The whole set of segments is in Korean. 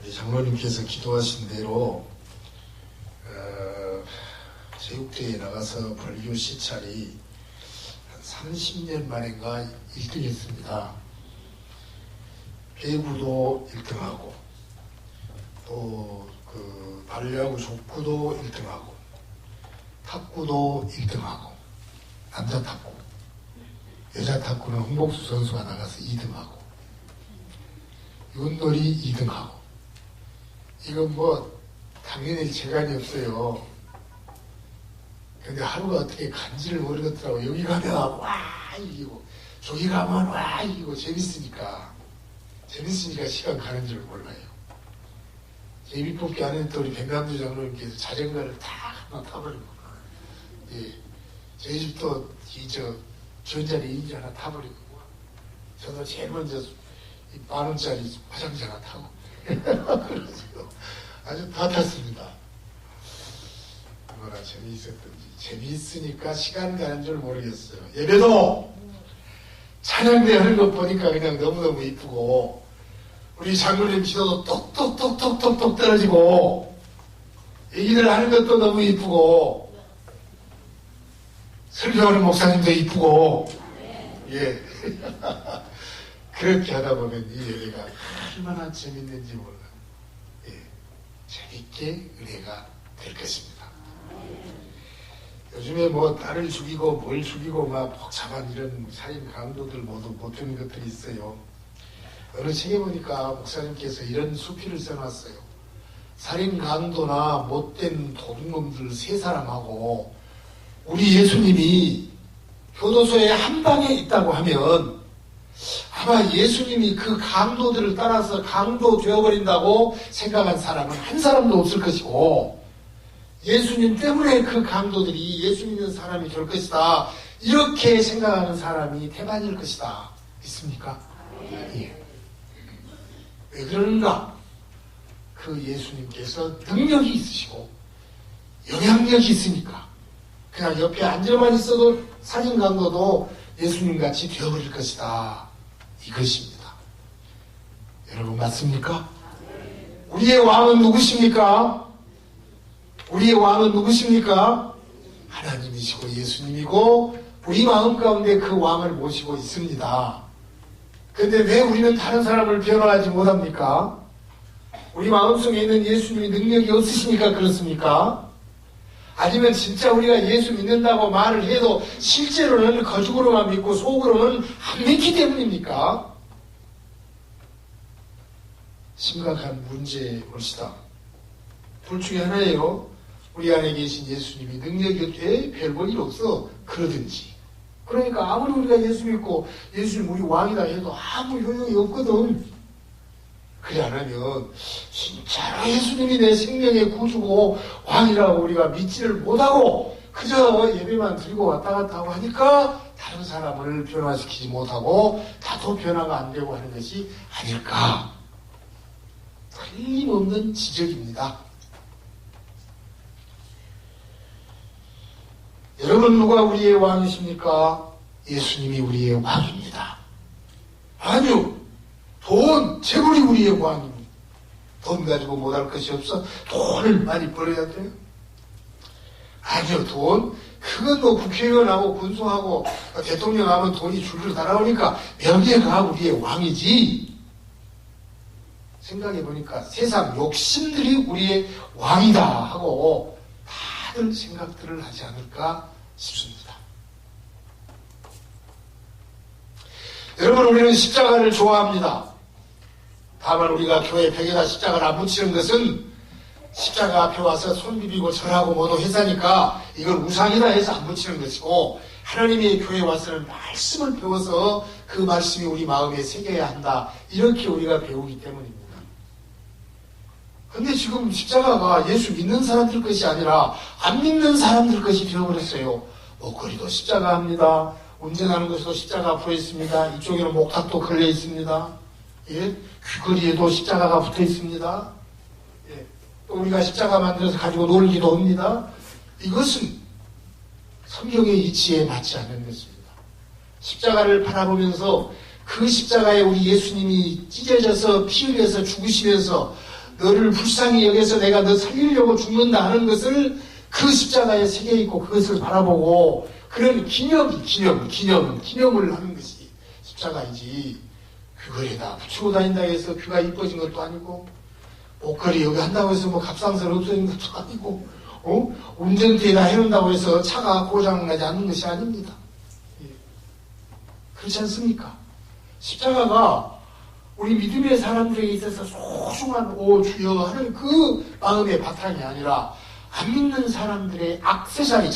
우리 장로님께서 기도하신 대로 체육대회에 나가서 벌교 시찰이 한 30년 만인가 1등 했습니다. 배구도 1등하고 또 그 발레하고 족구도 1등하고 탁구도 1등하고 남자 탁구, 여자 탁구는 홍복수 선수가 나가서 2등하고 윷놀이 2등하고 이건 뭐 당연히 재간이 없어요. 근데 하루가 어떻게 간지를 모르겠더라고. 여기 가면 와 이기고 저기 가면 와 이기고 재밌으니까 시간 가는 줄 몰라요. 재미뽑기 안 했던 우리 백남주 장로님께서 자전거를 다 하나 타버리고 예, 저희 집도 저 전자리 인지 하나 타버리고 저도 제일 먼저 10,000원짜리 화장실 하나 타고 그러죠. 아주 다 탔습니다. 뭐라 재미있었던지 재미있으니까 시간 가는 줄 모르겠어요. 예배도 찬양대 하는 것 보니까 그냥 너무너무 이쁘고 우리 장로님 기도도 똑똑똑똑똑똑 떨어지고 얘기들 하는 것도 너무 이쁘고 설교하는 목사님도 이쁘고 예 그렇게 하다 보면 이 예배가 얼마나 재밌는지 몰라. 예, 재밌게 은혜가 될 것입니다. 요즘에 뭐 딸을 죽이고 뭘 죽이고 막 복잡한 이런 살인 강도들 모두 못하는 것들이 있어요. 어느 책에 보니까 목사님께서 이런 수필을 써놨어요. 살인 강도나 못된 도둑놈들 3사람하고 우리 예수님이 교도소에 한 방에 있다고 하면 아마 예수님이 그 강도들을 따라서 강도 되어버린다고 생각한 사람은 한 사람도 없을 것이고 예수님 때문에 그 강도들이 예수 믿는 사람이 될 것이다. 이렇게 생각하는 사람이 태반일 것이다. 있습니까? 예. 왜 그러는가? 그 예수님께서 능력이 있으시고 영향력이 있으니까 그냥 옆에 앉아만 있어도 살인 강도도 예수님같이 되어버릴 것이다. 이것입니다. 여러분 맞습니까? 우리의 왕은 누구십니까? 우리의 왕은 누구십니까? 하나님이시고 예수님이고 우리 마음 가운데 그 왕을 모시고 있습니다. 그런데 왜 우리는 다른 사람을 변화하지 못합니까? 우리 마음속에 있는 예수님이 능력이 없으시니까 그렇습니까? 아니면 진짜 우리가 예수 믿는다고 말을 해도 실제로는 거죽으로만 믿고 속으로는 안 믿기 때문입니까? 심각한 문제에 올시다. 둘 중에 하나예요. 우리 안에 계신 예수님이 능력이 없게 별 볼 일 없어 그러든지 그러니까 아무리 우리가 예수 믿고 예수님 우리 왕이다 해도 아무 효용이 없거든. 그래 안 하면 진짜로 예수님이 내 생명의 구주고 왕이라고 우리가 믿지를 못하고 그저 예배만 드리고 왔다 갔다 하고 하니까 다른 사람을 변화시키지 못하고 다도 변화가 안 되고 하는 것이 아닐까. 틀림없는 지적입니다. 여러분 누가 우리의 왕이십니까? 예수님이 우리의 왕입니다. 아니요. 돈, 재물이 우리의 왕입니다. 돈 가지고 못할 것이 없어? 돈을 많이 벌어야 돼요? 아니요. 돈? 그건 뭐 국회의원하고 군수하고 대통령 하면 돈이 줄줄 달아오니까 명예가 우리의 왕이지. 생각해보니까 세상 욕심들이 우리의 왕이다 하고 다들 생각들을 하지 않을까 싶습니다. 여러분 우리는 십자가를 좋아합니다. 다만 우리가 교회 벽에다 십자가를 안 붙이는 것은 십자가 앞에 와서 손 비비고 절하고 뭐도 회사니까 이걸 우상이다 해서 안 붙이는 것이고 하나님의 교회에 와서는 말씀을 배워서 그 말씀이 우리 마음에 새겨야 한다. 이렇게 우리가 배우기 때문입니다. 근데 지금 십자가가 예수 믿는 사람들 것이 아니라 안 믿는 사람들 것이 되어버렸어요. 목걸이도 십자가 합니다. 운전하는 것도 십자가 앞으로 있습니다. 이쪽에는 목탁도 걸려 있습니다. 예? 귀걸이에도 십자가가 붙어 있습니다. 예. 또 우리가 십자가 만들어서 가지고 놀기도 합니다. 이것은 성경의 이치에 맞지 않는 것입니다. 십자가를 바라보면서 그 십자가에 우리 예수님이 찢어져서 피 흘려서 죽으시면서 너를 불쌍히 여겨서 내가 너 살리려고 죽는다 하는 것을 그 십자가에 새겨있고 그것을 바라보고 그런 기념을 하는 것이 십자가이지. 귀걸이에다 붙이고 다닌다고 해서 귀가 이뻐진 것도 아니고, 옷걸이 여기 한다고 해서 뭐 값상선 없어진 것도 아니고, 운전대에다 해놓는다고 해서 차가 고장나지 않는 것이 아닙니다. 예. 그렇지 않습니까? 십자가가 우리 믿음의 사람들에게 있어서 소중한 오 주여 하는 그 마음의 바탕이 아니라 안 믿는 사람들의 액세서리,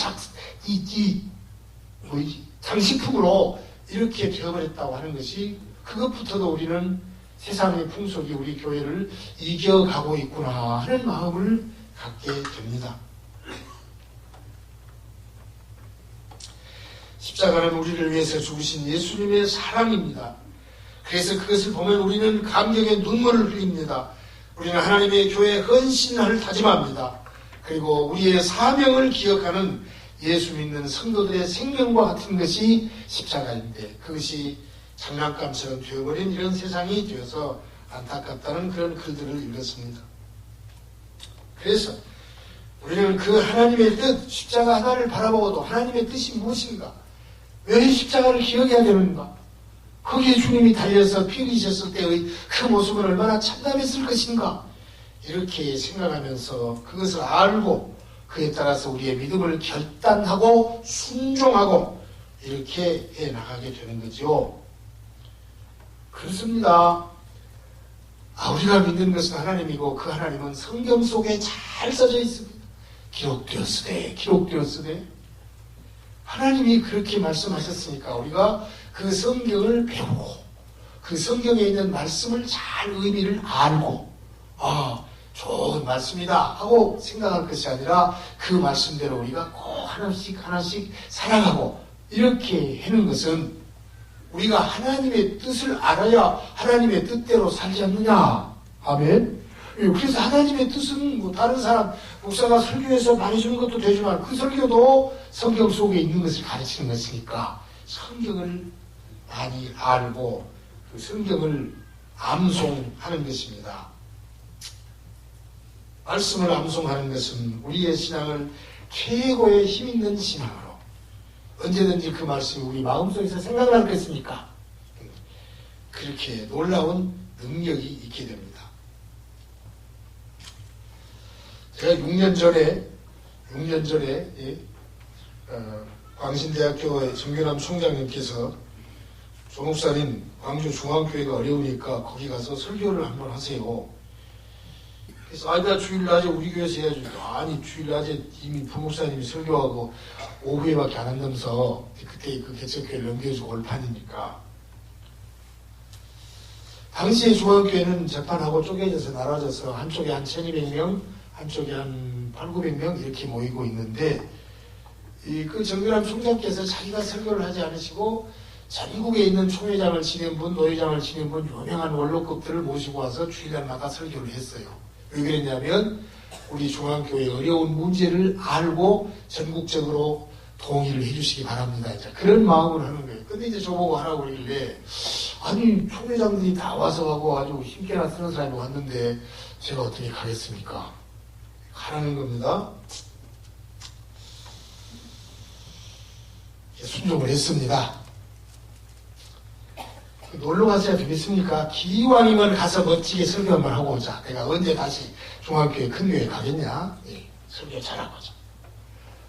장식품으로 이렇게 되어버렸다고 하는 것이, 그것부터도 우리는 세상의 풍속이 우리 교회를 이겨가고 있구나 하는 마음을 갖게 됩니다. 십자가는 우리를 위해서 죽으신 예수님의 사랑입니다. 그래서 그것을 보면 우리는 감격의 눈물을 흘립니다. 우리는 하나님의 교회에 헌신을 다짐합니다. 그리고 우리의 사명을 기억하는 예수 믿는 성도들의 생명과 같은 것이 십자가인데, 그것이 장난감처럼 되어버린 이런 세상이 되어서 안타깝다는 그런 글들을 읽었습니다. 그래서 우리는 그 하나님의 뜻, 십자가 하나를 바라보고도 하나님의 뜻이 무엇인가? 왜 십자가를 기억해야 되는가? 거기에 주님이 달려서 피 흘리셨을 때의 그 모습은 얼마나 참담했을 것인가? 이렇게 생각하면서 그것을 알고 그에 따라서 우리의 믿음을 결단하고 순종하고 이렇게 해나가게 되는 거죠. 그렇습니다. 우리가 믿는 것은 하나님이고 그 하나님은 성경 속에 잘 써져 있습니다. 기록되었으되 하나님이 그렇게 말씀하셨으니까 우리가 그 성경을 배우고 그 성경에 있는 말씀을 잘 의미를 알고 좋은 말씀이다 하고 생각할 것이 아니라 그 말씀대로 우리가 꼭 하나씩 살아가고 이렇게 하는 것은 우리가 하나님의 뜻을 알아야 하나님의 뜻대로 살지 않느냐. 아멘. 그래서 하나님의 뜻은 뭐 다른 사람 목사가 설교해서 말해주는 것도 되지만 그 설교도 성경 속에 있는 것을 가르치는 것이니까 성경을 많이 알고 그 성경을 암송하는 것입니다. 말씀을 암송하는 것은 우리의 신앙을 최고의 힘 있는 신앙으로 언제든지 그 말씀이 우리 마음속에서 생각날 것이니까 그렇게 놀라운 능력이 있게 됩니다. 제가 6년 전에 광신대학교의 정교남 총장님께서 조목사님 광주 중앙교회가 어려우니까 거기 가서 설교를 한번 하세요. 그래서 나 주일낮에 우리 교회에서 해야죠. 아니 주일낮에 이미 부목사님이 설교하고 오후에밖에 안 한다면서 그때 그 개척교회를 넘겨주고 올 판이니까. 당시에 중앙교회는 재판하고 쪼개져서 나눠져서 한쪽에 한 1200명 한쪽에 한 800~900명 이렇게 모이고 있는데 그 정교남 총장께서 자기가 설교를 하지 않으시고 전국에 있는 총회장을 지낸 분, 노회장을 지낸 분, 유명한 원로급들을 모시고 와서 주일날마다 설교를 했어요. 왜 그랬냐면 우리 중앙교회의 어려운 문제를 알고 전국적으로 동의를 해주시기 바랍니다. 그런 마음을 하는 거예요. 근데 이제 저보고 하라고 그러길래 아니 총회장들이 다 와서 하고 아주 힘께나 쓰는 사람이 왔는데 제가 어떻게 가겠습니까? 하라는 겁니다. 순종을 했습니다. 놀러 가서야 되겠습니까? 기왕이면 가서 멋지게 설교 한번 하고 오자. 내가 언제 다시 중앙교회 큰 교회 가겠냐? 설교 잘하고 오자.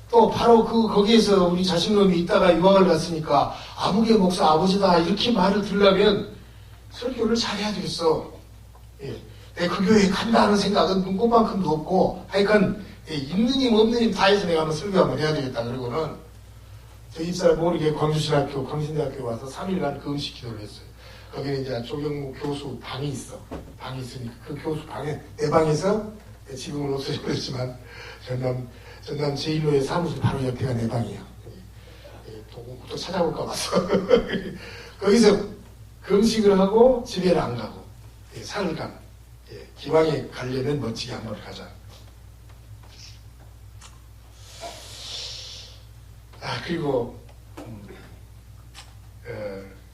또 바로 거기에서 우리 자신놈이 있다가 유학을 갔으니까 아무개 목사 아버지다 이렇게 말을 들으려면 설교를 잘해야 되겠어. 내가 그 교회에 간다는 생각은 눈곱만큼도 없고 하여간 있는 힘 없는 힘 다 해서 내가 한번 설교 한번 해야 되겠다. 그러고는 저 입사를 모르게 광주신학교 광신대학교에 와서 3일간 그 음식 기도를 했어요. 거기는 이제 조경무 교수 방이 있어. 방이 있으니까 그 교수 방에 내 방에서 지금은 없어졌지만 전남 제1호의 사무실 바로 옆에가 내 방이야. 또 찾아볼까 봤어. 거기서 금식을 하고 집에는 안 가고 사흘간 기왕에 가려면 멋지게 한번 가자. 그리고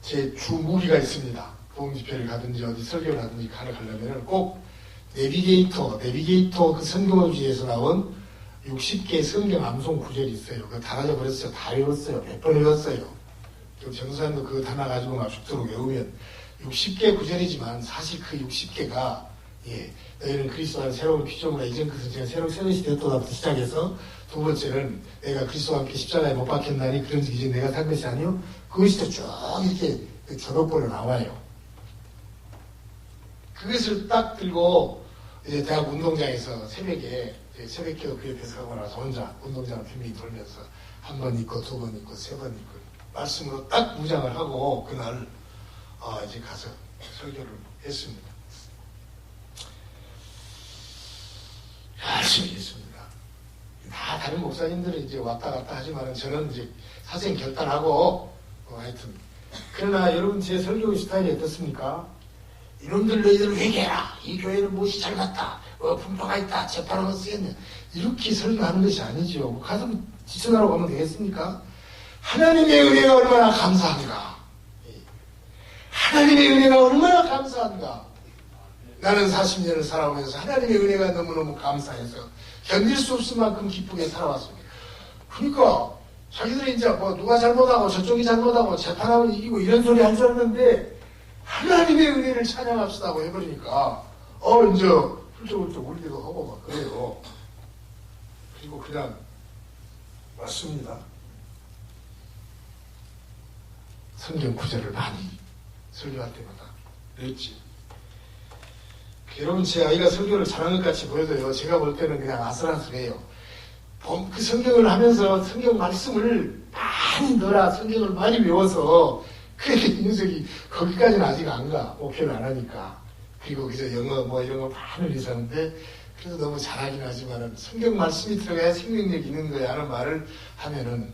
제 주 무기가 있습니다. 부흥집회를 가든지 어디 설교를 하든지 가려면 꼭 내비게이터 그 성경어주에서 나온 60개 성경 암송 구절이 있어요. 그거 다 가져버렸어요. 다 외웠어요. 100번 외웠어요. 정수사님도 그거 하나 가지고 막 죽도록 외우면 60개 구절이지만 사실 그 60개가 너희는 그리스도 안에 새로운 피조물이라 이전 것은 제가 새로운 되었다부터 시작해서 두 번째는 내가 그리스도와 함께 십자가에 못 박혔나니 그런 이제 내가 산 것이 아니요 그것이 또 쭉 이렇게 저독보로 나와요. 그것을 딱 들고 이제 대학 운동장에서 새벽에 새벽기도 그 옆에서 하고 나서 혼자 운동장을 빈빈히 돌면서 한 번 있고 두 번 있고 세 번 있고 말씀으로 딱 무장을 하고 그날 이제 가서 설교를 했습니다. 열심히 했습니다. 다 다른 목사님들은 이제 왔다 갔다 하지만 저는 이제 사생 결단하고 하여튼 그러나 여러분 제 설교 스타일이 어떻습니까? 이놈들 너희들 회개해라. 이 교회는 무엇이 잘못다. 분파가 있다. 재판하면 쓰겠네. 이렇게 설교하는 것이 아니죠. 가서 지천하러 가면 되겠습니까? 하나님의 은혜가 얼마나 감사한가. 하나님의 은혜가 얼마나 감사한가. 나는 40년을 살아오면서 하나님의 은혜가 너무너무 감사해서 견딜 수 없을 만큼 기쁘게 살아왔습니다. 그러니까 자기들이 이제 뭐 누가 잘못하고 저쪽이 잘못하고 재판하면 이기고 이런 소리 할 줄 알았는데 하나님의 은혜를 찬양합시다고 해버리니까 이제 훌쩍훌쩍 울기도 하고 막 그래요. 그리고 그냥 맞습니다. 성경 구절을 많이 설교할 때마다 그랬지. 여러분 제 아이가 설교를 잘하는 것 같이 보여도요. 제가 볼 때는 그냥 아슬아슬해요. 그 성경을 하면서 성경 말씀을 많이 넣어라. 성경을 많이 외워서 그렇게 녀석이 거기까지는 아직 안 가. 목표를 안 하니까. 그리고 그저 영어 뭐 이런 거 많이 리사는데 그래도 너무 잘하긴 하지만은 성경 말씀이 들어가야 생명력이 있는 거야 하는 말을 하면은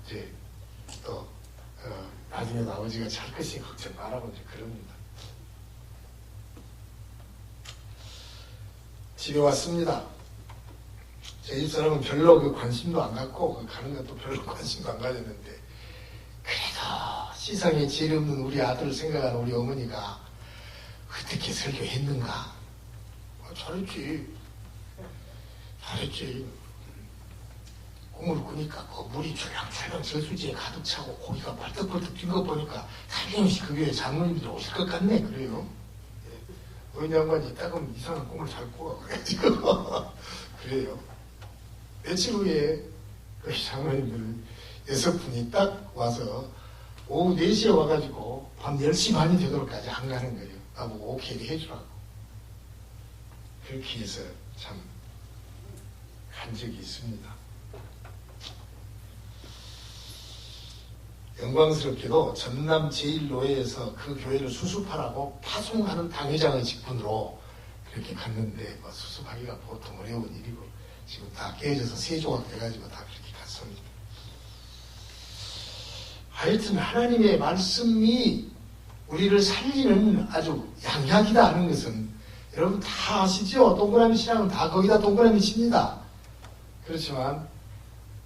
이제 또 나중에 아버지가 잘 것이 걱정 말라고 이제 그럽니다. 집에 왔습니다. 제 집사람은 별로 그 관심도 안 갖고 그 가는 것도 별로 관심도 안 가졌는데 그래도 세상에 제일 없는 우리 아들을 생각하는 우리 어머니가 어떻게 설교했는가? 잘했지. 꿈을 꾸니까 그 물이 출렁출렁 저수지에 가득 차고 고기가 벌떡벌떡 뛴 거 보니까 당연히 그 교회 장로님들이 오실 것 같네. 그래요. 어느 양반이 이따금 이상한 꿈을 잘 꾸어. 그래요. 며칠 후에 그 장로님들 6분이 딱 와서 오후 4시에 와가지고 밤 10시 반이 되도록까지 안 가는 거예요. 나보고 오케이 해주라고. 그렇게 해서 참 간 적이 있습니다. 영광스럽게도 전남 제1노회에서 그 교회를 수습하라고 파송하는 당회장의 직분으로 그렇게 갔는데 뭐 수습하기가 보통 어려운 일이고 지금 다 깨어져서 세조각 돼가지고 다 그렇게 갔습니다. 하여튼 하나님의 말씀이 우리를 살리는 아주 양약이다 하는 것은 여러분 다 아시죠? 동그라미 신앙은 다 거기다 동그라미 칩니다. 그렇지만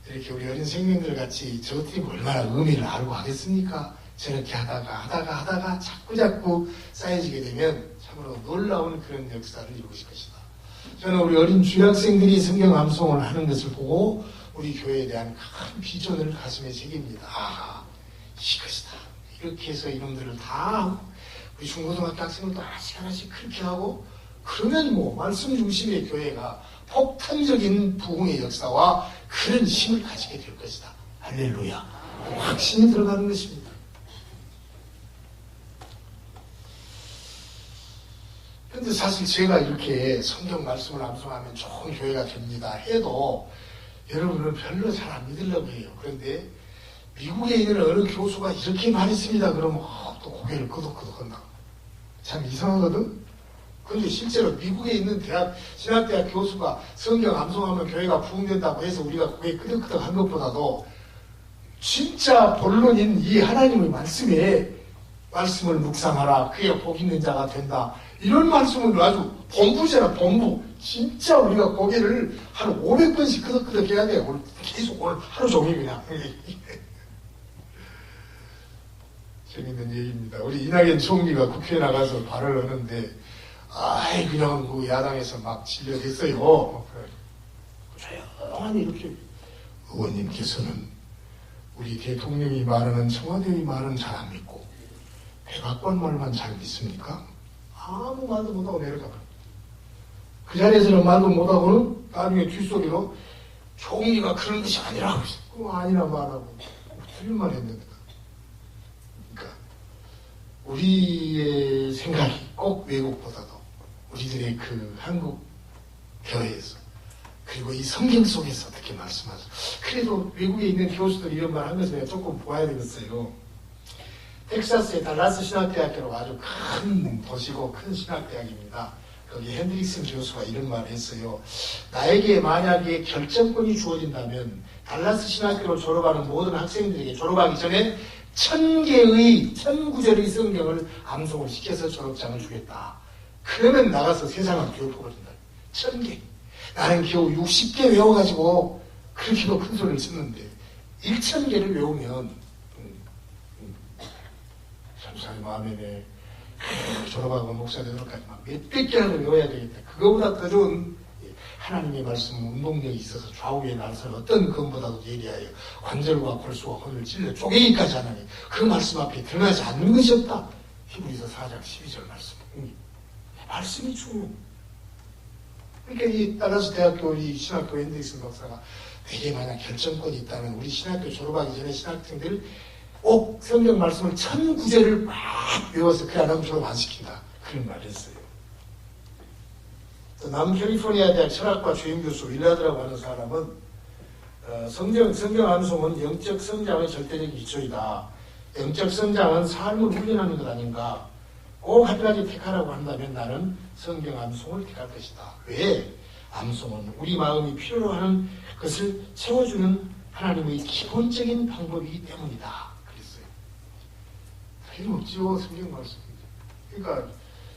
이렇게 우리 어린 생명들 같이 저것들이 얼마나 의미를 알고 하겠습니까? 저렇게 하다가 자꾸 쌓여지게 되면 참으로 놀라운 그런 역사를 이루실 것이다. 저는 우리 어린 중학생들이 성경 암송을 하는 것을 보고 우리 교회에 대한 큰 비전을 가슴에 새깁니다. 아, 이것이다. 이렇게 해서 이놈들을 다 하고 우리 중고등학교 학생들도 하나씩 그렇게 하고 그러면 뭐 말씀 중심의 교회가 폭탄적인 부흥의 역사와 그런 힘을 가지게 될 것이다. 할렐루야. 확신이 들어가는 것입니다. 그런데 사실 제가 이렇게 성경 말씀을 암송하면 좋은 교회가 됩니다 해도 여러분은 별로 잘 안 믿으려고 해요. 그런데 미국에 있는 어느 교수가 이렇게 말했습니다. 그러면 또 고개를 끄덕끄덕 한다. 참 이상하거든. 그런데 실제로 미국에 있는 신학대학 교수가 성경 암송하면 교회가 부흥된다고 해서 우리가 고개 끄덕끄덕 한 것보다도 진짜 본론인 이 하나님의 말씀을 묵상하라. 그게 복 있는 자가 된다. 이런 말씀은 아주 본부잖아, 본부. 진짜 우리가 고개를 한 500번씩 끄덕끄덕 해야 돼요. 오늘 계속 오늘 하루 종일 그냥. 재밌는 얘기입니다. 우리 이낙연 총리가 국회에 나가서 발언을 하는데 그냥 그 야당에서 막 질려댔어요. 조용히 이렇게 의원님께서는 우리 대통령이 말하는 청와대의 말은 잘 안 믿고 백악관 말만 잘 믿습니까? 아무 말도 못하고 내려가버려. 그 자리에서는 말도 못하고는 나중에 뒷소리로 총리가 그런 것이 아니라고 했어. 아니라 말하고 틀린 말 했는데. 그러니까 우리의 생각이 꼭 외국보다도 우리들의 그 한국 대화에서 그리고 이 성경 속에서 어떻게 말씀하죠. 그래도 외국에 있는 교수들이 이런 말 한 것을 내가 조금 보아야 되겠어요. 텍사스의 달라스 신학대학교로 아주 큰 도시고 큰 신학대학입니다. 거기 핸드릭슨 교수가 이런 말을 했어요. 나에게 만약에 결정권이 주어진다면 달라스 신학교를 졸업하는 모든 학생들에게 졸업하기 전에 1000개의 1000구절의 성경을 암송을 시켜서 졸업장을 주겠다. 그러면 나가서 세상을 교육해버린다. 1000개. 나는 겨우 60개 외워가지고 그렇게도 큰 소리를 듣는데 1000개를 외우면 참사의 마음에 졸업하고 목사 되도록까지 몇백 개라도 외워야 되겠다. 그거보다 더 좋은 하나님의 말씀 운동력이 있어서 좌우에 나서는 어떤 것보다도 예리하여 관절과 골수와 혼을 찔러 쪼개기까지 하나니 그 말씀 앞에 드러나지 않는 것이 없다. 히브리서 4장 12절 말씀. 말씀이 중요해. 그러니까 이 달라스 대학교 이 신학교 핸드릭슨 박사가 되게 만약 결정권이 있다면 우리 신학교 졸업하기 전에 신학생들 꼭 성경 말씀을 1000구절을 막 외워서 그 안하면 졸업 안 시킨다. 그런 말을 했어요. 또 남캘리포니아 대학 철학과 주임교수 윌라드라고 하는 사람은 성경 암송은 영적 성장의 절대적 기초이다. 영적 성장은 삶을 훈련하는 것 아닌가. 꼭 한 가지 택하라고 한다면 나는 성경 암송을 택할 것이다. 왜? 암송은 우리 마음이 필요로 하는 것을 채워주는 하나님의 기본적인 방법이기 때문이다. 그랬어요. 틀림없지요, 성경 말씀. 그러니까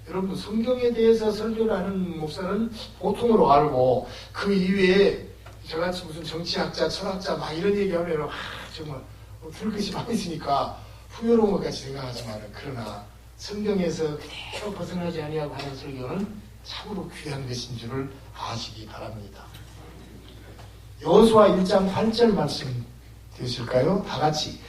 여러분 성경에 대해서 설교를 하는 목사는 보통으로 알고 그 이외에 저같이 무슨 정치학자, 철학자 막 이런 얘기하면 정말 들을 것이 많이 있으니까 풍요로운 것 같이 생각하지만 그러나 성경에서 그대로 벗어나지 아니하고 하는 설교는 참으로 귀한 것인 줄을 아시기 바랍니다. 여호수아 1장 8절 말씀 되실까요? 다 같이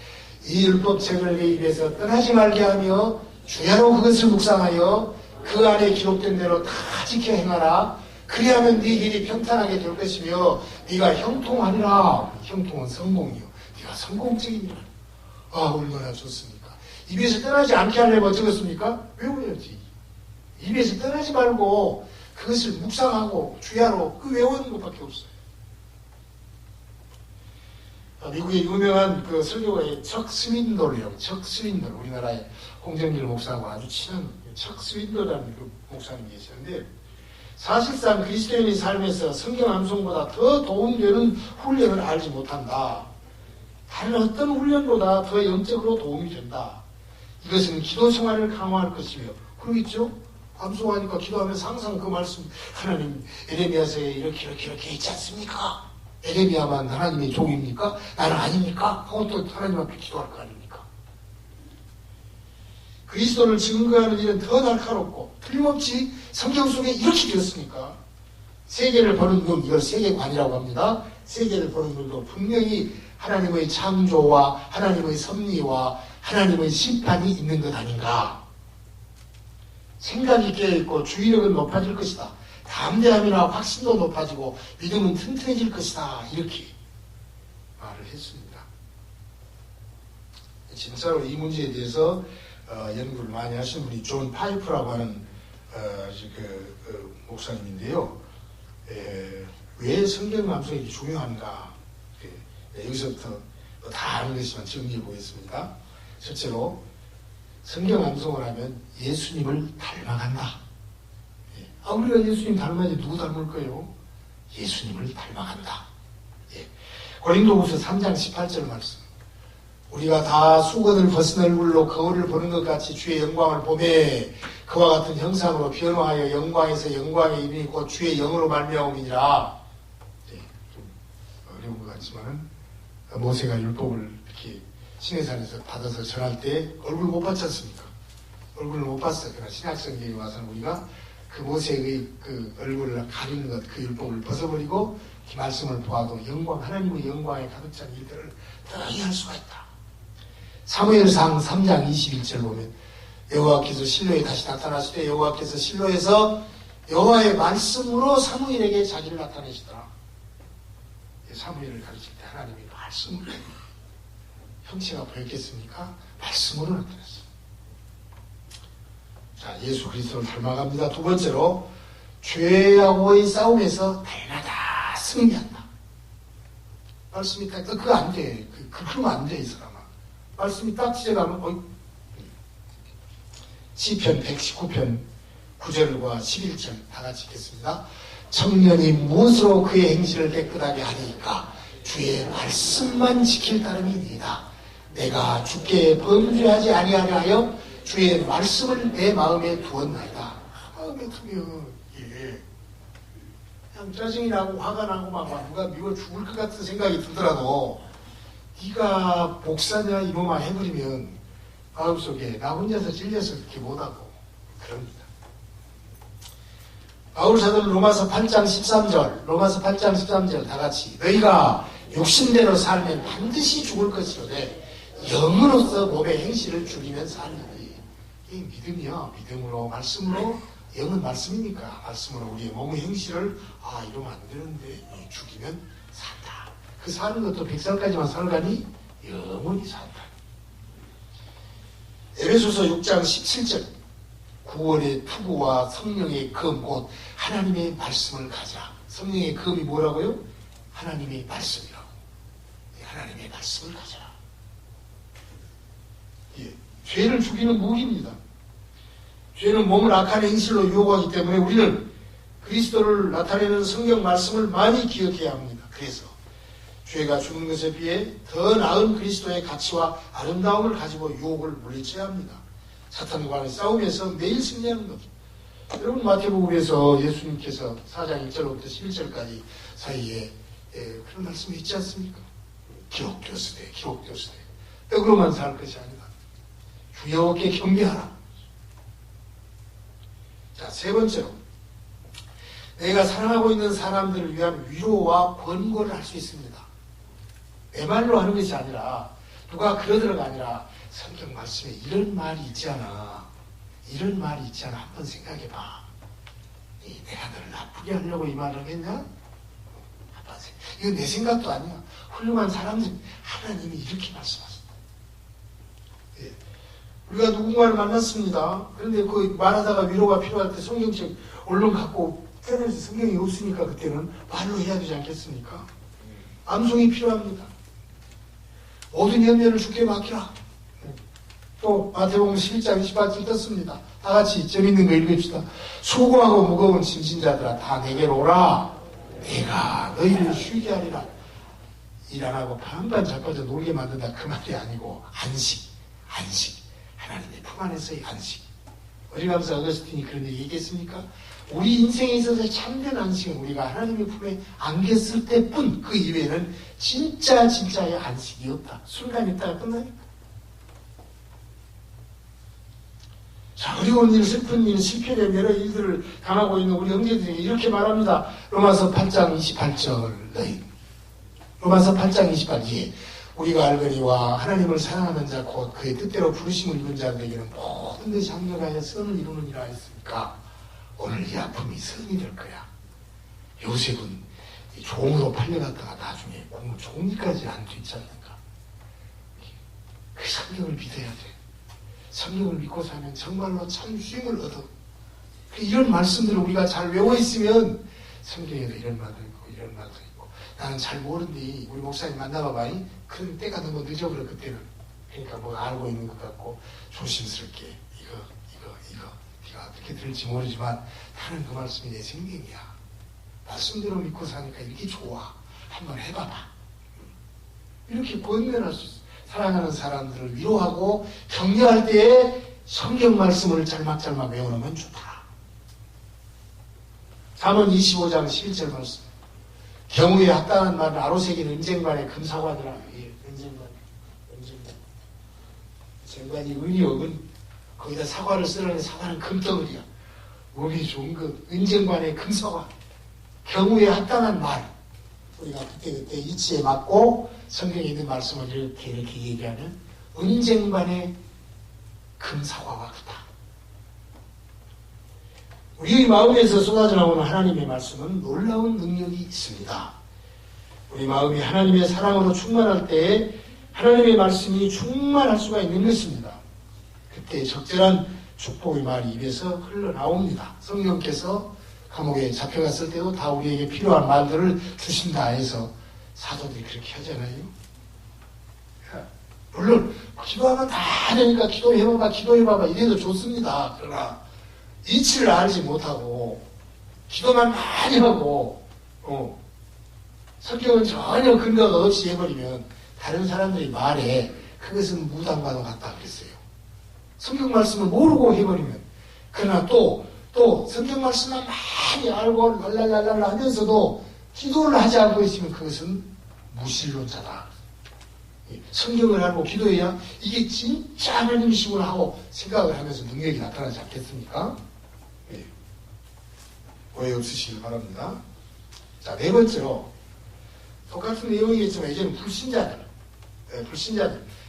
이 율법책을 내 입에서 떠나지 말게 하며 주야로 그것을 묵상하여 그 안에 기록된 대로 다 지켜 행하라. 그리하면 네 길이 평탄하게 될 것이며 네가 형통하리라. 형통은 성공이요. 네가 성공적이니라. 얼마나 좋습니까? 입에서 떠나지 않게 하려면 어쩌겠습니까? 외워야지. 입에서 떠나지 말고 그것을 묵상하고 주야로 그 외우는 것밖에 없어요. 미국의 유명한 그 설교가의 척 스윈돌이요. 척 스윈돌. 우리나라의 홍정길 목사하고 아주 친한 척 스윈돌이라는 그 목사님이 계시는데 사실상 그리스도인의 삶에서 성경 암송보다 더 도움되는 훈련을 알지 못한다. 다른 어떤 훈련보다 더 영적으로 도움이 된다. 이것은 기도 생활을 강화할 것이며 그러겠죠? 암송하니까 기도하면서 항상 그 말씀 하나님 에레미야서에 이렇게 있지 않습니까? 에레미야만 하나님의 종입니까? 나는 아닙니까? 하고 또 하나님 앞에 기도할 거 아닙니까? 그리스도를 증거하는 일은 더 날카롭고 틀림없이 성경 속에 이렇게 되었으니까 세계를 보는 눈, 이걸 세계관이라고 합니다. 세계를 보는 눈도 분명히 하나님의 창조와 하나님의 섭리와 하나님의 심판이 있는 것 아닌가. 생각이 깨어있고 주의력은 높아질 것이다. 담대함이나 확신도 높아지고 믿음은 튼튼해질 것이다. 이렇게 말을 했습니다. 진짜로 이 문제에 대해서 연구를 많이 하신 분이 존 파이프라고 하는 목사님인데요. 왜 성경 암송이 중요한가. 여기서부터 다 아는 것이지만 정리해 보겠습니다. 첫째로 성경 암송을 하면 예수님을 닮아간다. 우리가 예수님 닮아야지 누구 닮을 거예요? 예수님을 닮아간다. 고린도후서 3장 18절 말씀. 우리가 다 수건을 벗은 얼굴로 거울을 보는 것 같이 주의 영광을 보매 그와 같은 형상으로 변화하여 영광에서 영광에 이르니 곧 주의 영으로 말미암음이니라. 좀 어려운 것 같지만 모세가 율법을 이렇게 시내산에서 받아서 전할 때 얼굴을 못 봤지 않습니까? 얼굴을 못 봤어요. 그러나 신약성경에 와서는 우리가 그 모세의 그 얼굴을 가리는 것, 그 율법을 벗어버리고 이 말씀을 보아도 하나님의 영광에 가득 찬 일들을 떠나게 할 수가 있다. 사무엘상 3장 21절 보면 여호와께서 실로에 다시 나타났을 때 여호와께서 실로에서 여호와의 말씀으로 사무엘에게 자기를 나타내시더라. 사무엘을 가르칠 때 하나님이 말씀으로, 형체가 보였겠습니까? 말씀으로 나타났어요. 자, 예수 그리스도를 닮아갑니다. 두 번째로, 죄하고의 싸움에서 날마다 승리한다. 말씀이 딱, 그거 안 돼. 그러면 안 돼, 이 사람아. 말씀이 딱 지져가면, 시편 119편 9절과 11절 다 같이 읽겠습니다. 청년이 무엇으로 그의 행실을 깨끗하게 하리까? 주의 말씀만 지킬 따름이니이다. 내가 주께 범죄하지 아니하려 하여 주의 말씀을 내 마음에 두었나이다. 마음에 두면 그냥 짜증이 나고 화가 나고 막 누가 미워 죽을 것 같은 생각이 들더라도 네가 목사냐 이놈아 해버리면 마음속에 나 혼자서 찔려서 그렇게 못하고 그럽니다. 바울 사도는 로마서 8장 13절 다 같이 너희가 육신대로 살면 반드시 죽을 것이로되 영으로서 몸의 행실을 죽이면 살리니. 이 믿음이요. 믿음으로 말씀으로, 영은 말씀이니까 말씀으로 우리의 몸의 행실을 이러면 안 되는데 죽이면 산다. 그 사는 것도 100살까지만 살가니 영원히 산다. 에베소서 6장 17절 구원의 투구와 성령의 검 곧 하나님의 말씀을 가지라. 성령의 검이 뭐라고요? 하나님의 말씀이라고. 하나님의 말씀을 가지라. 죄를 죽이는 무기입니다. 죄는 몸을 악한 행실로 유혹하기 때문에 우리는 그리스도를 나타내는 성경 말씀을 많이 기억해야 합니다. 그래서 죄가 죽는 것에 비해 더 나은 그리스도의 가치와 아름다움을 가지고 유혹을 물리쳐야 합니다. 사탄과의 싸움에서 매일 승리하는 것. 여러분 마태복음에서 예수님께서 4장 1절부터 11절까지 사이에 그런 말씀이 있지 않습니까? 기록되었으되 떡으로만 살 것이 아니다. 주 여호와께 경배하라. 자, 세 번째로 내가 사랑하고 있는 사람들을 위한 위로와 권고를 할 수 있습니다. 내 말로 하는 것이 아니라 누가 그러더라가 아니라 성경 말씀에 이런 말이 있지 않아. 한번 생각해봐. 내가 너를 나쁘게 하려고 이 말을 하겠냐? 이건 내 생각도 아니야. 훌륭한 사람들, 하나님이 이렇게 말씀하셨다. 우리가 누군가를 만났습니다. 그런데 그 말하다가 위로가 필요할 때 성경책 얼른 갖고 떼내서 성경이 없으니까 그때는 말로 해야 되지 않겠습니까? 암송이 필요합니다. 모든 염려를 주께 맡기라. 또 마태복음 11장 28절 떴습니다. 다 같이 재밌는 거 읽읍시다. 수고하고 무거운 짐진 자들아 다 내게로 오라. 내가 너희를 쉬게 하리라. 일 안 하고 반반 자빠져 놀게 만든다. 그 말이 아니고 안식. 하나님의 품 안에서의 안식. 어리감사 어거스틴이 그런 얘기 얘기했습니까? 우리 인생에 있어서 참된 안식은 우리가 하나님의 품에 안겼을 때뿐, 그 이외에는 진짜의 안식이 없다. 순간 있다가 끝나니까. 자, 어려운 일, 슬픈 일, 실패된 여러 일들을 당하고 있는 우리 형제들에게 이렇게 말합니다. 로마서 8장 28절. 로마서 8장 28절. 우리가 알거니와 하나님을 사랑하는 자 곧 그의 뜻대로 부르심을 입은 자들에게는 모든 것이 합력하여 선을 이루느니라 했으니까 오늘 이 아픔이 선이 될 거야. 요셉은 종으로 팔려갔다가 나중에 종리까지 안 됐지 않는가. 그 성경을 믿어야 돼. 성경을 믿고 사면 정말로 참 쉼을 얻어. 이런 말씀들을 우리가 잘 외워 있으면 성경에도 이런 말도 있고 이런 말도 있고 나는 잘 모르니 우리 목사님 만나봐봐. 그런 때가 너무 늦어버려 그때는. 그러니까 뭐 알고 있는 것 같고 조심스럽게 이거 네가 어떻게 들을지 모르지만 나는 그 말씀이 내 생명이야. 말씀대로 믿고 사니까 이렇게 좋아. 한번 해봐봐. 이렇게 권면할 수 있어. 사랑하는 사람들을 위로하고 격려할 때에 성경 말씀을 짤막짤막 외워놓으면 좋다. 잠언 25장 11절 말씀. 경우에 합당한 말은 아로새긴 은쟁반에 금사과더라. 은쟁반이 은이요. 거기다 사과를 쓰려는 사과는 금덩어리야. 몸이 좋은 것, 은쟁반의 금서와 경우에 합당한 말, 우리가 그때그때 이치에 맞고 성경에 있는 말씀을 이렇게 얘기하면 은쟁반의 금사과와 같다. 우리 마음에서 쏟아져 나오는 하나님의 말씀은 놀라운 능력이 있습니다. 우리 마음이 하나님의 사랑으로 충만할 때 하나님의 말씀이 충만할 수가 있는 것입니다. 그때 적절한 축복의 말이 입에서 흘러나옵니다. 성령께서 감옥에 잡혀갔을 때도 다 우리에게 필요한 말들을 주신다 해서 사도들이 그렇게 하잖아요. 물론 기도하면 다 되니까 기도해봐봐 이래도 좋습니다. 그러나 이치를 알지 못하고 기도만 많이 하고 성경은 전혀 근거가 없이 해버리면 다른 사람들이 말에 그것은 무당과도 같다 그랬어요. 성경 말씀을 모르고 해버리면, 그러나 또 성경 말씀만 많이 알고 랄랄랄랄 하면서도 기도를 하지 않고 있으면 그것은 무신론자다. 성경을 알고 기도해야 이게 진짜 하나님이시구나 하고 생각을 하면서 능력이 나타나지 않겠습니까? 오해 없으시길 바랍니다. 자, 네 번째로 똑같은 내용이겠지만 이제는 불신자들.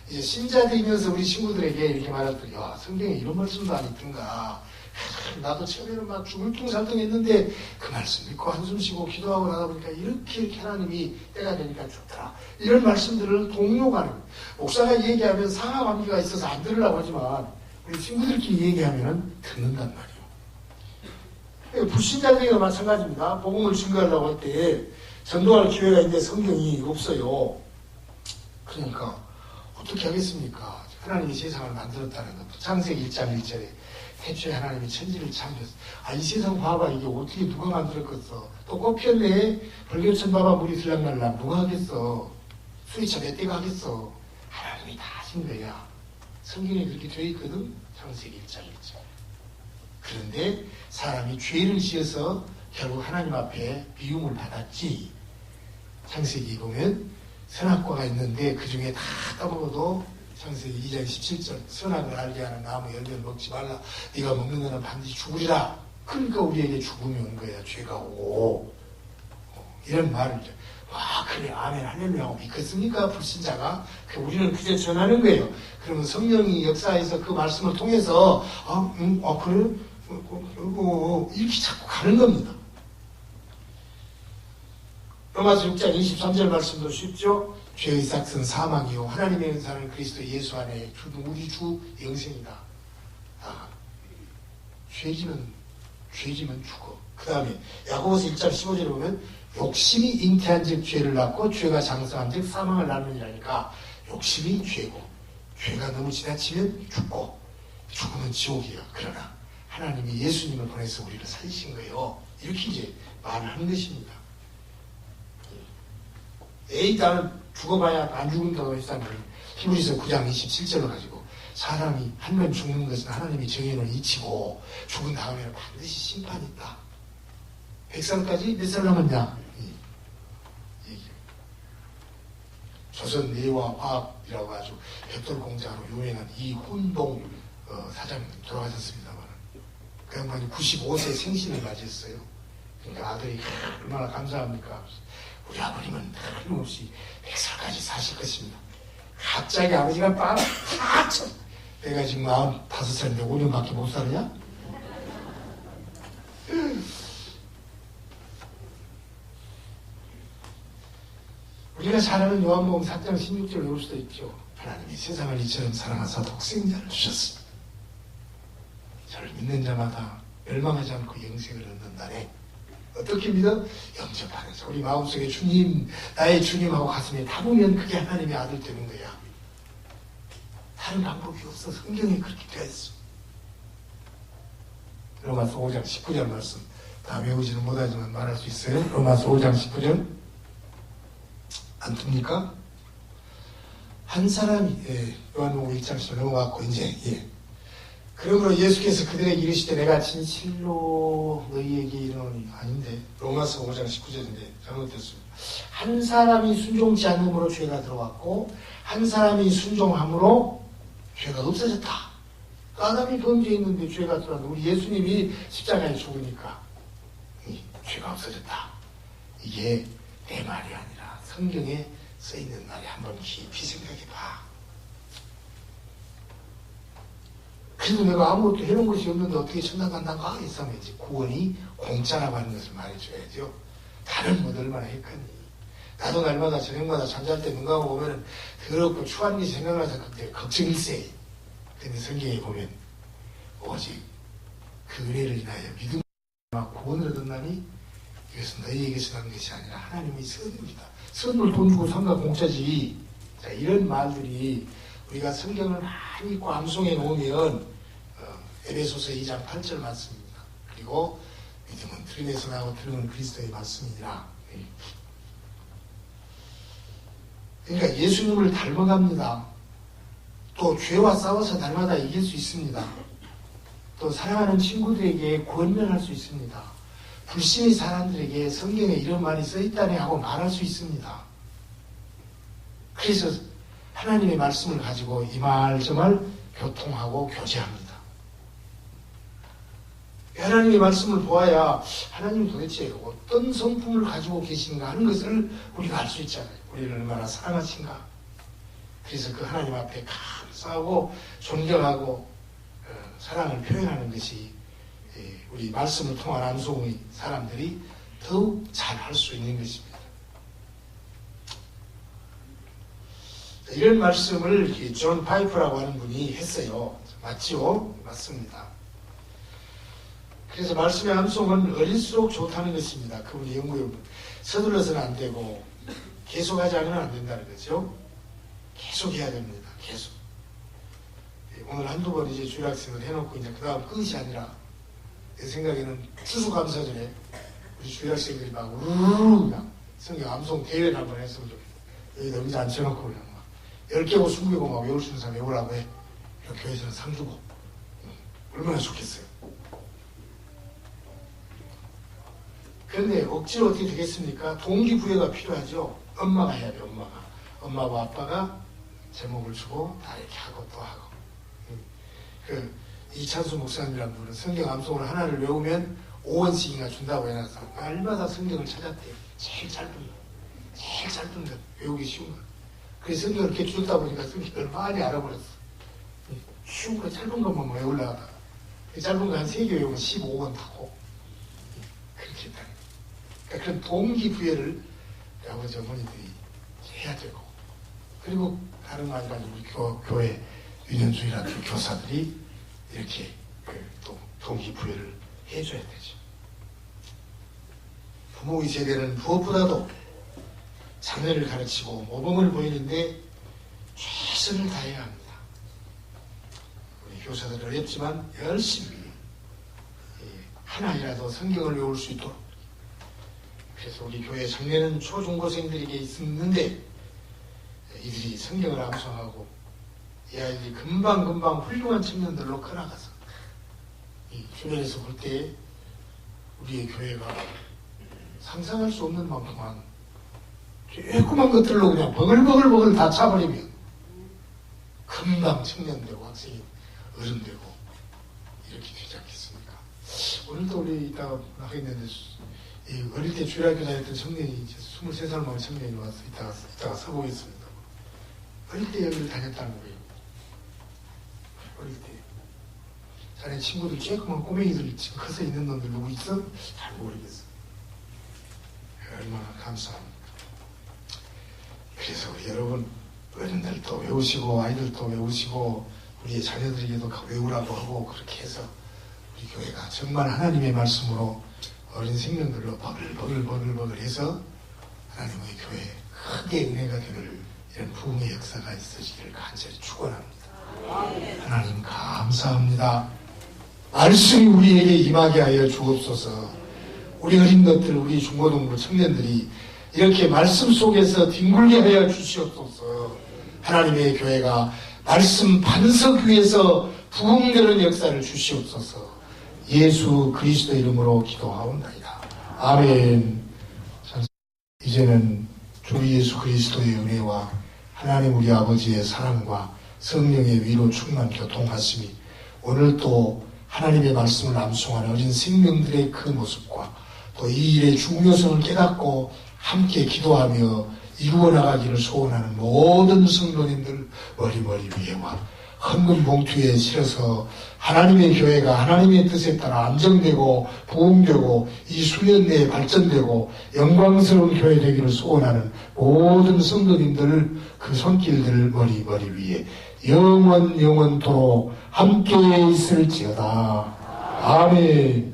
이제 신자들이면서 우리 친구들에게 이렇게 말했더니, 야, 성경에 이런 말씀도 안 있던가. 나도 처음에는 막 죽을 둥살둥 했는데 그 말씀 믿고 한숨 쉬고 기도하고 나다 보니까 이렇게 하나님이 때가 되니까 좋더라. 이런 말씀들을 동요가는, 목사가 얘기하면 상하관계가 있어서 안 들으려고 하지만 우리 친구들끼리 얘기하면 듣는단 말이에요. 불신자들에게도 마찬가지입니다. 복음을 증거하려고 할 때 전도할 기회가 있는데 성경이 없어요. 그러니까 어떻게 하겠습니까? 하나님이 세상을 만들었다는 것도 창세기 1장 1절에 태초에 하나님이 천지를 창조했어. 이 세상 봐봐. 이게 어떻게 누가 만들었겠어? 또 꽃폈네. 벌교천 봐봐. 물이 들락날락. 누가 하겠어? 수리차 몇 대가 하겠어? 하나님이 다 하신 거야. 성경에 그렇게 되어 있거든. 창세기 1장 1절. 그런데 사람이 죄를 지어서 결국 하나님 앞에 비움을 받았지. 창세기 보면 선악과가 있는데 그 중에 다 따먹어도 창세기 2장 17절 선악을 알게 하는 나무 열매를 먹지 말라. 네가 먹는 거는 반드시 죽으리라. 그러니까 우리에게 죽음이 온 거야. 죄가 오고. 이런 말을 와 그래 아멘 할렐루야 하고 믿겠습니까? 불신자가. 우리는 그저 전하는 거예요. 그러면 성령이 역사에서 그 말씀을 통해서 그래? 이렇게 자꾸 가는 겁니다. 로마서 6장 23절 말씀도 쉽죠? 죄의 삭은 사망이요 하나님의 은사는 그리스도 예수 안에 우리 주 영생이다. 죄지면 죽어. 그 다음에 야고보서 1장 15절에 보면 욕심이 잉태한 즉 죄를 낳고 죄가 장성한 즉 사망을 낳느니라니까 욕심이 죄고 죄가 너무 지나치면 죽고 죽으면 지옥이야. 그러나 하나님이 예수님을 보내서 우리를 살리신 거예요. 이렇게 이제 말을 하는 것입니다. 나는 죽어봐야 안 죽는다고 했다는 히브리서 9장 27절로 가지고 사람이 한 번 죽는 것은 하나님이 정해놓은 이치고 죽은 다음에는 반드시 심판이 있다. 100살까지 몇 살 남았냐? 조선 내화화학이라고 아주 벽돌 공장으로 유명한 이훈동 사장님 돌아가셨습니다만 그 양반이 95세 생신을 맞이했어요. 그러니까 아들이 얼마나 감사합니까? 우리 아버님은 틀림없이 100살까지 사실 것입니다. 갑자기 아버지가 빡 쳐. 내가 지금 45살인데 5년밖에 못 살냐? 우리가 잘 아는 요한복음 4장 16절 외울 수도 있죠. 하나님이 세상을 이처럼 사랑하사 독생자를 주셨습니다. 저를 믿는 자마다 멸망하지 않고 영생을 얻는다네. 어떻게 믿어? 영접하면서 우리 마음속에 주님, 나의 주님하고 가슴에 담으면 그게 하나님의 아들 되는 거야. 다른 방법이 없어. 성경에 그렇게 되어 있어. 로마서 5장 19절 말씀 다 외우지는 못하지만 말할 수 있어요. 로마서 5장 19절 안 듭니까? 한 사람이 요한복음 1장 10절 넘어갔고 이제 그러므로 예수께서 그들에게 이르시되 내가 진실로 너희에게 이르노니 아닌데 로마서 5장 19절인데 잘못됐습니다. 한 사람이 순종치 않음으로 죄가 들어왔고 한 사람이 순종함으로 죄가 없어졌다. 아담이 범죄했는데 죄가 들어왔는데 우리 예수님이 십자가에 죽으니까 죄가 없어졌다. 이게 내 말이 아니라 성경에 써있는 말이 한번 깊이 생각해봐. 그래도 내가 아무것도 해놓은 것이 없는데 어떻게 천당 간다가 이상해지. 구원이 공짜라고 하는 것을 말해줘야죠. 다른 못 얼마나 했겠니. 나도 날마다 저녁마다 잠잘 때 눈 감고 보면 더럽고 추한 것이 생각나서 그때 걱정일세. 근데 성경에 보면 오직 그 은혜를 인하여 믿음으로 구원을 얻었나니 이것은 너희에게서 난 것이 아니라 하나님의 선물이다. 선물 돈 주고 상가 공짜지. 자, 이런 말들이 우리가 성경을 많이 읽고 암송해 놓으면 에베소서 2장 8절 말씀입니다. 그리고 믿음은 들음에서 나고 들음은 그리스도의 말씀이니라. 그러니까 예수님을 닮아갑니다. 또 죄와 싸워서 날마다 이길 수 있습니다. 또 사랑하는 친구들에게 권면할 수 있습니다. 불신의 사람들에게 성경에 이런 말이 써있다네 하고 말할 수 있습니다. 그래서 하나님의 말씀을 가지고 이 말 저 말 교통하고 교제합니다. 하나님의 말씀을 보아야 하나님 도대체 어떤 성품을 가지고 계신가 하는 것을 우리가 알 수 있잖아요. 우리를 얼마나 사랑하신가. 그래서 그 하나님 앞에 감사하고 존경하고 사랑을 표현하는 것이 우리 말씀을 통한 암송의 사람들이 더욱 잘 할 수 있는 것입니다. 이런 말씀을 존 파이프라고 하는 분이 했어요. 맞죠? 맞습니다. 그래서 말씀의 암송은 어릴수록 좋다는 것입니다. 그분이 연구해 서둘러서는 안 되고 계속하지 않으면 안 된다는 거죠. 계속 해야 됩니다. 계속. 오늘 한두 번 이제 주일학생을 해놓고 이제 그 다음 끝이 아니라 내 생각에는 추수감사절에 우리 주일학생들이 막 우르르 그냥 성경 암송 대회를 한번 했으면 좋겠어요. 여기다 의자 앉혀놓고 그냥 막 10개고 20개고 막 외울 수 있는 사람 외우라고 해. 교회에서는 상 주고. 얼마나 좋겠어요. 그런데 억지로 어떻게 되겠습니까? 동기부여가 필요하죠. 엄마가 해야 돼, 엄마가. 엄마와 아빠가 제목을 주고 다 이렇게 하고 또 하고. 이찬수 목사님이라는 분은 성경 암송을 하나를 외우면 5원씩이나 준다고 해놔서 날마다 성경을 찾았대요. 제일 짧은 것, 외우기 쉬운 것. 그래서 성경을 이렇게 주다 보니까 성경을 많이 알아버렸어. 쉬운 거, 짧은 것만 외우려고 하다가. 짧은 거 한 3개 외우면 15원 타고. 그렇게 했다. 그러니까 그런 동기부여를 아버지 어머니들이 해야 되고, 그리고 다른 거 아니라 우리 교회 유년주일학교 교사들이 이렇게 또 동기부여를 해줘야 되죠. 부모의 세대는 무엇보다도 자녀를 가르치고 모범을 보이는데 최선을 다해야 합니다. 우리 교사들 어렵지만 열심히 하나이라도 성경을 외울 수 있도록. 그래서 우리 교회 장례는 초중고생들에게 있었는데 이들이 성경을 암송하고 이 아이들이 금방금방 훌륭한 청년들로 커나가서 이 주변에서 볼 때 우리의 교회가 상상할 수 없는 만큼만 조그만 것들로 그냥 버글버글 다 차버리면 금방 청년 되고 학생이 어른 되고 이렇게 되지 않겠습니까? 오늘도 우리 이따가 나가있는데 어릴 때 주일학교 다녔던 청년이 이제 23살 먹은 청년이 와서 이따가 서보겠습니다. 어릴 때 여기를 다녔다는 거예요. 어릴 때. 자네 친구들 조그만 꼬맹이들 지금 커서 있는 놈들 누구 있어? 잘 모르겠어. 얼마나 감사합니까. 그래서 우리 여러분 어른들도 외우시고 아이들도 외우시고 우리의 자녀들에게도 외우라고 하고 그렇게 해서 우리 교회가 정말 하나님의 말씀으로 어린 생명들로 버글버글 해서 하나님의 교회에 크게 은혜가 되는 이런 부흥의 역사가 있어지기를 간절히 축원합니다. 하나님 감사합니다. 말씀이 우리에게 임하게 하여 주옵소서. 우리 어린 것들, 우리 중고등부 청년들이 이렇게 말씀 속에서 뒹굴게 하여 주시옵소서. 하나님의 교회가 말씀 반석 위에서 부흥되는 역사를 주시옵소서. 예수 그리스도 이름으로 기도하옵나이다. 아멘. 이제는 주 예수 그리스도의 은혜와 하나님 우리 아버지의 사랑과 성령의 위로 충만 교통하심이 오늘 또 하나님의 말씀을 암송하는 어린 생명들의 그 모습과 또 이 일의 중요성을 깨닫고 함께 기도하며 이루어 나가기를 소원하는 모든 성도님들 머리 위에와 헌금 봉투에 실어서 하나님의 교회가 하나님의 뜻에 따라 안정되고 부흥되고 이 수년 내에 발전되고 영광스러운 교회 되기를 소원하는 모든 성도님들 그 손길들 머리 위에 영원토록 함께 있을지어다. 아멘.